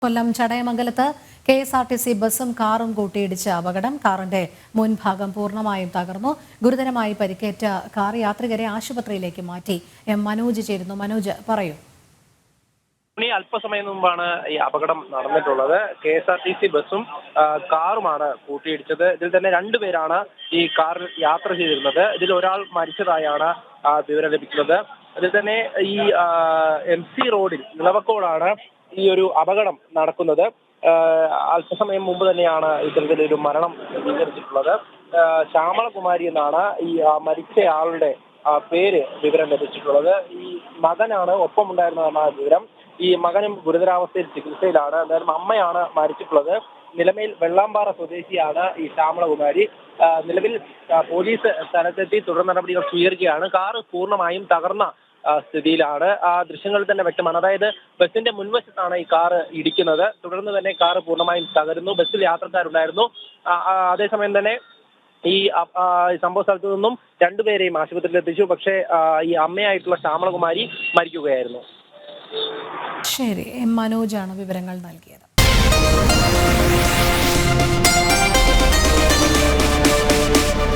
കൊല്ലം ചടയമംഗലത്ത് KSRTC ബസും കാറും കൂട്ടിയിടിച്ച അപകടം. കാറിന്റെ മുൻഭാഗം പൂർണ്ണമായും തകർന്നു. ഗുരുതരമായി പരിക്കേറ്റ കാർ യാത്രികരെ ആശുപത്രിയിലേക്ക് മാറ്റി. എം മനോജ് ചേരുന്നു. മനോജ്, പറയൂ. അല്പസമയം മുമ്പാണ് ഈ അപകടം നടന്നിട്ടുള്ളത്. കെ.എസ്.ആർ.ടി.സി ബസും കാറുമാണ് കൂട്ടിയിടിച്ചത്. ഇതിൽ തന്നെ രണ്ടുപേരാണ് ഈ കാറിൽ യാത്ര ചെയ്തിരുന്നത്. ഇതിൽ ഒരാൾ മരിച്ചതായാണ് വിവരം ലഭിക്കുന്നത്. അതിൽ തന്നെ ഈ MC റോഡിൽ ഇളവക്കോടാണ് ഈ ഒരു അപകടം നടക്കുന്നത്. അല്പസമയം മുമ്പ് തന്നെയാണ് ഇത്തരത്തിലൊരു മരണം സ്ഥിരീകരിച്ചിട്ടുള്ളത്. ശ്യാമളകുമാരി എന്നാണ് ഈ മരിച്ചയാളുടെ പേര് വിവരം ലഭിച്ചിട്ടുള്ളത്. ഈ മകനാണ് ഒപ്പമുണ്ടായിരുന്നതെന്നാണ് വിവരം. ഈ മകനും ഗുരുതരാവസ്ഥയിൽ ചികിത്സയിലാണ്. എന്തായാലും അമ്മയാണ് മരിച്ചിട്ടുള്ളത്. നിലമേൽ വെള്ളാമ്പാറ സ്വദേശിയാണ് ഈ ശ്യാമളകുമാരി. നിലവിൽ പോലീസ് സ്ഥലത്തെത്തി തുടർ നടപടികൾ സ്വീകരിക്കുകയാണ്. കാർ പൂർണ്ണമായും തകർന്ന സ്ഥിതിയിലാണ്. ആ ദൃശ്യങ്ങളിൽ തന്നെ വ്യക്തമാണ്. അതായത് ബസിന്റെ മുൻവശത്താണ് ഈ കാർ ഇടിക്കുന്നത്. തുടർന്ന് തന്നെ കാർ പൂർണ്ണമായും തകരുന്നു. ബസ്സിൽ യാത്രക്കാരുണ്ടായിരുന്നു. അതേസമയം തന്നെ ഈ സംഭവ സ്ഥലത്തു നിന്നും രണ്ടുപേരെയും ആശുപത്രിയിൽ എത്തിച്ചു. പക്ഷേ ഈ അമ്മയായിട്ടുള്ള ശ്യാമളകുമാരി മരിക്കുകയായിരുന്നു. ശരി, എം മനോജാണ് വിവരങ്ങൾ നൽകിയത്.